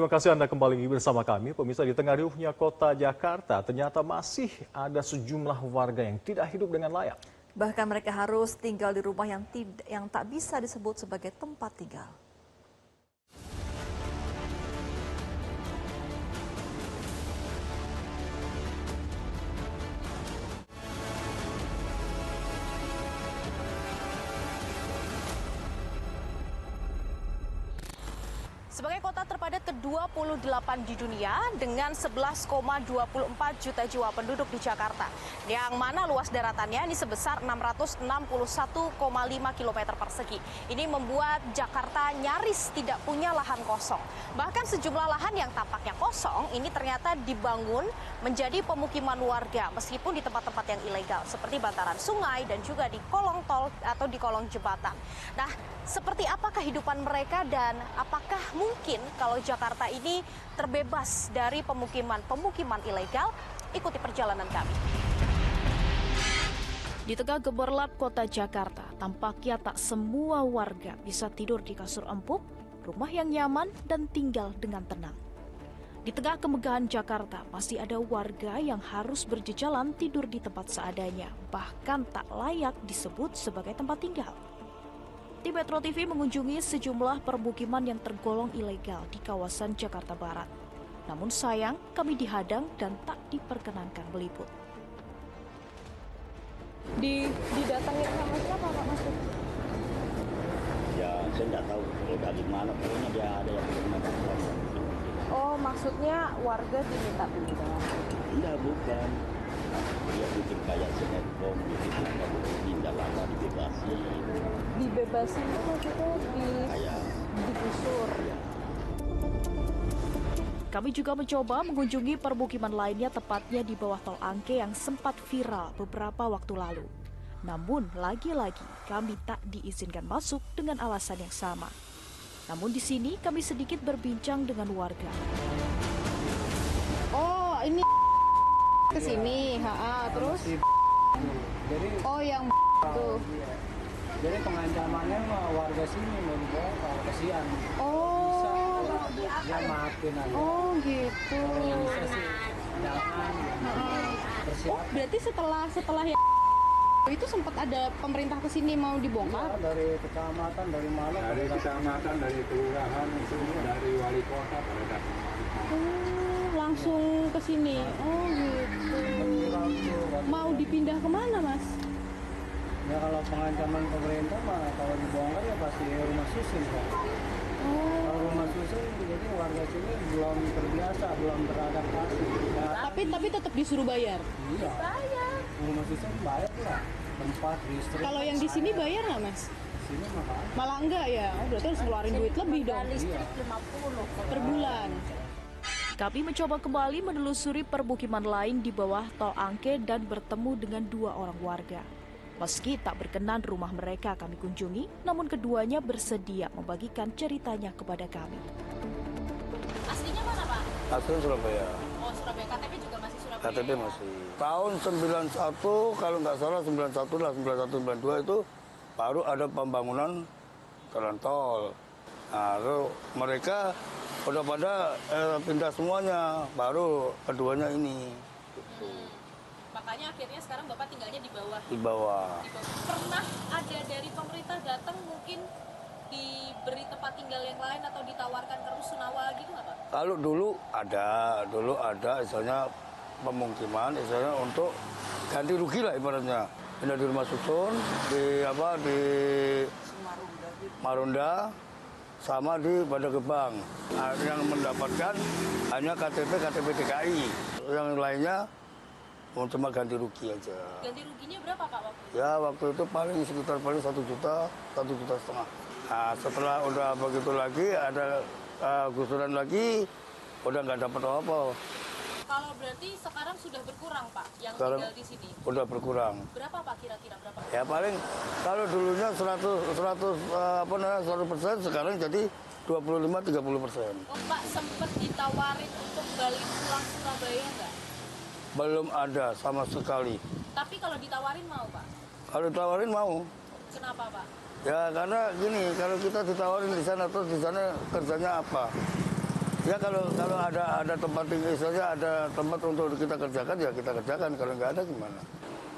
terima kasih Anda kembali bersama kami. Pemirsa, di tengah riuhnya kota Jakarta, ternyata masih ada sejumlah warga yang tidak hidup dengan layak. Bahkan mereka harus tinggal di rumah yang tak bisa disebut sebagai tempat tinggal. Sebagai kota terpadat ke-28 di dunia dengan 11,24 juta jiwa penduduk di Jakarta, yang mana luas daratannya ini sebesar 661,5 km persegi. Ini membuat Jakarta nyaris tidak punya lahan kosong. Bahkan sejumlah lahan yang tampaknya kosong ini ternyata dibangun menjadi pemukiman warga meskipun di tempat-tempat yang ilegal seperti bantaran sungai dan juga di kolong tol atau di kolong jembatan. Nah, seperti apa kehidupan mereka dan apakah mungkin kalau Jakarta ini terbebas dari pemukiman ilegal? Ikuti perjalanan kami. Di tengah gemerlap kota Jakarta, tampaknya tak semua warga bisa tidur di kasur empuk, rumah yang nyaman dan tinggal dengan tenang. Di tengah kemegahan Jakarta, masih ada warga yang harus berjejalan tidur di tempat seadanya, bahkan tak layak disebut sebagai tempat tinggal. Tim Metro TV mengunjungi sejumlah permukiman yang tergolong ilegal di kawasan Jakarta Barat. Namun sayang, kami dihadang dan tak diperkenankan meliput. Didatangin sama siapa Pak masuk? Ya, saya nggak tahu kalau dari mana, pokoknya dia ada yang pernah datang. Oh, maksudnya warga diminta pindah? Enggak, bukan. Dia bikin kayak sinetron, bikin apa, pindah lama dibebasin. Dibebasin itu maksudnya digusur? Ya. Kami juga mencoba mengunjungi permukiman lainnya, tepatnya di bawah tol Angke yang sempat viral beberapa waktu lalu. Namun, lagi-lagi kami tak diizinkan masuk dengan alasan yang sama. Namun di sini kami sedikit berbincang dengan warga. Oh, ini ke sini, terus? Jadi, Oh, yang tuh. jadi pengancamannya warga sini mau dibongkar, kasihan. Oh, Ya maafin aja. oh gitu. Bisa sih, jangan Oh, berarti setelah yang itu sempat ada pemerintah ke sini mau dibongkar? dari kecamatan, dari mana? Dari kecamatan, dari kelurahan, semua dari wali kota pada datang. Oh, langsung ke sini. Oh gitu. Mau dipindah kemana, Mas? Ya kalau pengancaman pemerintah mah kalau dibongkar ya pasti rumah susun kan. Kalau rumah susun jadi warga sini belum terbiasa, belum beradaptasi. Ya, Tapi tetap disuruh bayar. iya. Rumah susun bayar lah, tempat, listrik. Kalau yang di sini bayar nggak, Mas? Sini mah Malah enggak ya? Oh, berarti harus ngeluarin duit lebih dong. iya. Per bulan. Kami mencoba kembali menelusuri permukiman lain di bawah tol Angke dan bertemu dengan dua orang warga. Meski tak berkenan rumah mereka kami kunjungi, namun keduanya bersedia membagikan ceritanya kepada kami. Aslinya mana, Pak? Asli Surabaya. Oh, Surabaya. KTP juga masih Surabaya. KTP masih. Tahun 91, kalau nggak salah 91 lah, 91, 92 itu baru ada pembangunan jalan tol. Nah, lalu mereka udah pada pindah semuanya, baru keduanya ini. Makanya akhirnya sekarang Bapak tinggalnya di bawah. Di bawah. Pernah ada dari pemerintah datang mungkin diberi tempat tinggal yang lain atau ditawarkan ke rusunawa gitu nggak, Pak? Kalau dulu ada misalnya pemukiman, misalnya untuk ganti rugi lah ibaratnya. Pindah di rumah susun, di Marunda, sama di Pada Gebang. Nah, yang mendapatkan hanya KTP DKI. Yang lainnya cuma ganti rugi aja. Ganti ruginya berapa, Pak, waktu itu? Ya waktu itu paling sekitar 1 juta, 1,5 juta. Nah, setelah udah begitu lagi ada gusuran lagi, udah nggak dapat apa-apa. Kalau berarti sekarang sudah berkurang, Pak, yang Sekarang tinggal di sini. udah berkurang. Berapa, Pak, kira-kira berapa? Ya paling kalau dulunya 100%, sekarang jadi 25-30%. Oh, Pak, sempat ditawarin untuk balik pulang Surabaya nggak? Belum ada sama sekali. Tapi kalau ditawarin mau, Pak? Kalau ditawarin mau. Kenapa, Pak? Ya karena gini, kalau kita ditawarin di sana terus di sana kerjanya apa? Ya kalau ada tempat tinggal saja, ada tempat untuk kita kerjakan ya kita kerjakan. Kalau nggak ada gimana?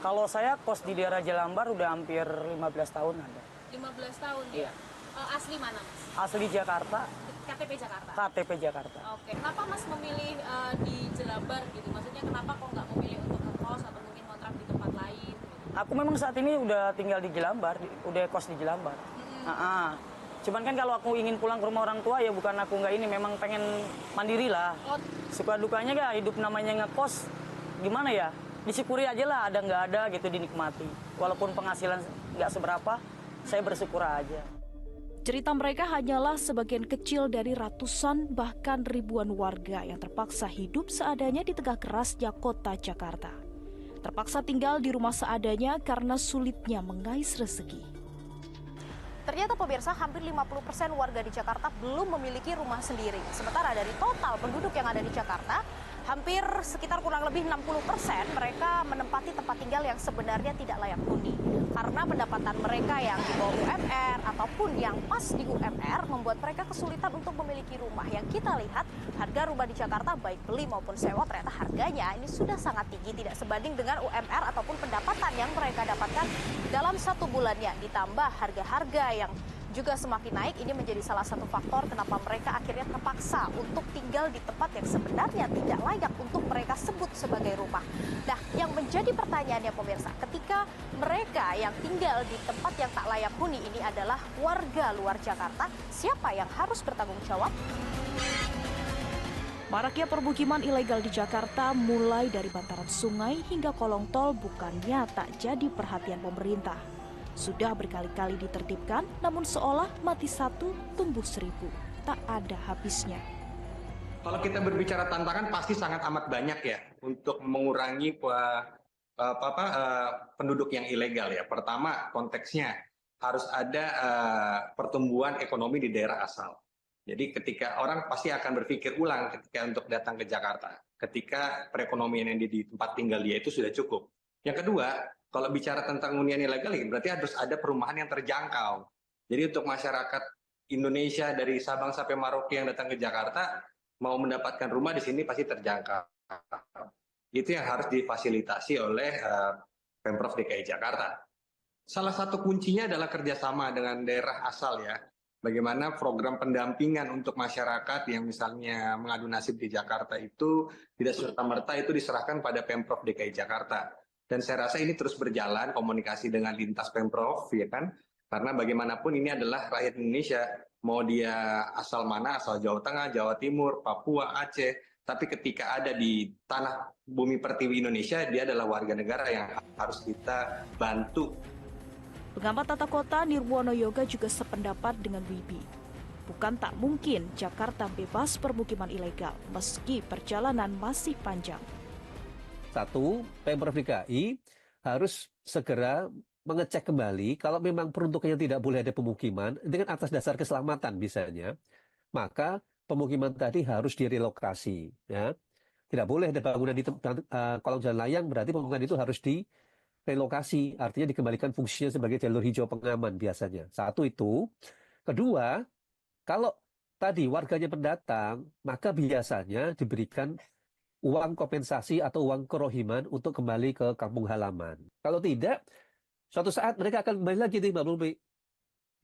Kalau saya kos di daerah Jelambar udah hampir 15 tahun ada. 15 tahun Iya. Asli mana Mas? Asli Jakarta, KTP Jakarta. KTP Jakarta. Oke, kenapa Mas memilih di Jelambar gitu? Maksudnya kenapa kok nggak memilih untuk ngekos atau mungkin kontrak di tempat lain? Aku memang saat ini udah tinggal di Jelambar, udah kos di Jelambar. Cuman kan kalau aku ingin pulang ke rumah orang tua ya bukan aku nggak ini, memang pengen mandiri lah. Suka dukanya gak hidup namanya ngekos, gimana ya? Disyukuri aja lah, ada nggak ada gitu dinikmati. Walaupun penghasilan nggak seberapa, saya bersyukur aja. Cerita mereka hanyalah sebagian kecil dari ratusan bahkan ribuan warga yang terpaksa hidup seadanya di tengah kerasnya kota Jakarta. Terpaksa tinggal di rumah seadanya karena sulitnya mengais rezeki. Ternyata pemirsa, hampir 50% warga di Jakarta belum memiliki rumah sendiri. Sementara dari total penduduk yang ada di Jakarta, hampir sekitar kurang lebih 60% mereka menempati tempat tinggal yang sebenarnya tidak layak huni. Karena pendapatan mereka yang di bawah UMR ataupun yang pas di UMR membuat mereka kesulitan untuk memiliki rumah. Yang kita lihat, harga rumah di Jakarta baik beli maupun sewa ternyata harganya ini sudah sangat tinggi, tidak sebanding dengan UMR ataupun pendapatan yang mereka dapatkan dalam satu bulannya. Ditambah harga-harga yang juga semakin naik, ini menjadi salah satu faktor kenapa mereka akhirnya terpaksa untuk tinggal di tempat yang sebenarnya tidak layak untuk mereka sebut sebagai rumah. Nah, yang menjadi pertanyaannya pemirsa, ketika mereka yang tinggal di tempat yang tak layak huni ini adalah warga luar Jakarta, siapa yang harus bertanggung jawab? Maraknya permukiman ilegal di Jakarta mulai dari bantaran sungai hingga kolong tol bukannya tak jadi perhatian pemerintah. Sudah berkali-kali ditertibkan, namun seolah mati satu, tumbuh seribu. Tak ada habisnya. Kalau kita berbicara tantangan pasti sangat amat banyak ya untuk mengurangi penduduk yang ilegal ya. Pertama, konteksnya harus ada pertumbuhan ekonomi di daerah asal. Jadi ketika orang pasti akan berpikir ulang ketika untuk datang ke Jakarta, ketika perekonomian yang di tempat tinggal dia itu sudah cukup. Yang kedua, kalau bicara tentang hunian ilegal, berarti harus ada perumahan yang terjangkau. Jadi untuk masyarakat Indonesia dari Sabang sampai Merauke yang datang ke Jakarta, mau mendapatkan rumah di sini pasti terjangkau. Itu yang harus difasilitasi oleh Pemprov DKI Jakarta. Salah satu kuncinya adalah kerjasama dengan daerah asal ya. Bagaimana program pendampingan untuk masyarakat yang misalnya mengadu nasib di Jakarta itu tidak serta-merta itu diserahkan pada Pemprov DKI Jakarta. Dan saya rasa ini terus berjalan komunikasi dengan lintas Pemprov, ya kan? Karena bagaimanapun ini adalah rakyat Indonesia, mau dia asal mana, asal Jawa Tengah, Jawa Timur, Papua, Aceh, tapi ketika ada di tanah bumi pertiwi Indonesia, dia adalah warga negara yang harus kita bantu. Pengamat tata kota Nirwono Yoga juga sependapat dengan Wibi. Bukan tak mungkin Jakarta bebas permukiman ilegal, meski perjalanan masih panjang. Satu, Pemprov DKI harus segera mengecek kembali kalau memang peruntukannya tidak boleh ada pemukiman dengan atas dasar keselamatan misalnya, maka pemukiman tadi harus direlokasi. Ya. Tidak boleh ada bangunan di kolong jalan layang, berarti pemukiman itu harus direlokasi, artinya dikembalikan fungsinya sebagai jalur hijau pengaman biasanya. Satu itu. Kedua, kalau tadi warganya pendatang, maka biasanya diberikan uang kompensasi atau uang kerohiman untuk kembali ke kampung halaman. Kalau tidak, suatu saat mereka akan kembali lagi di Mbak Lumi.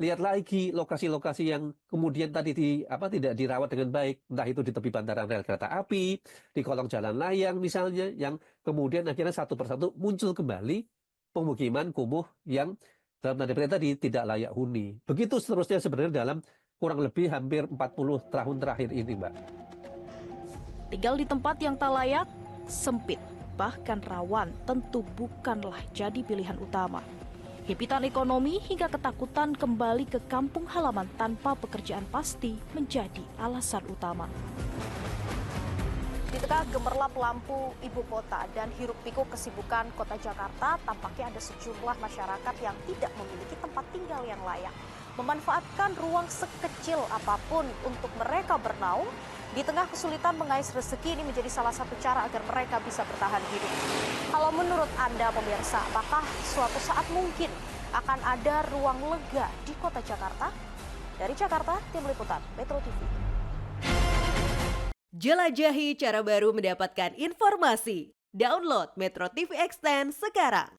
Lihat lagi lokasi-lokasi yang kemudian tadi tidak dirawat dengan baik, entah itu di tepi bantaran rel kereta api, di kolong jalan layang misalnya, yang kemudian akhirnya satu persatu muncul kembali pemukiman kumuh yang dalam tanda petik tadi tidak layak huni. Begitu seterusnya sebenarnya dalam kurang lebih hampir 40 tahun terakhir ini, Mbak. Tinggal di tempat yang tak layak, sempit, bahkan rawan tentu bukanlah jadi pilihan utama. Himpitan ekonomi hingga ketakutan kembali ke kampung halaman tanpa pekerjaan pasti menjadi alasan utama. Di tengah gemerlap lampu ibu kota dan hiruk-pikuk kesibukan kota Jakarta, tampaknya ada sejumlah masyarakat yang tidak memiliki tempat tinggal yang layak. Memanfaatkan ruang sekecil apapun untuk mereka bernaung, di tengah kesulitan mengais rezeki ini menjadi salah satu cara agar mereka bisa bertahan hidup. Kalau menurut Anda pemirsa, apakah suatu saat mungkin akan ada ruang lega di kota Jakarta? Dari Jakarta, Tim Liputan Metro TV. Jelajahi cara baru mendapatkan informasi. Download Metro TV Extend sekarang.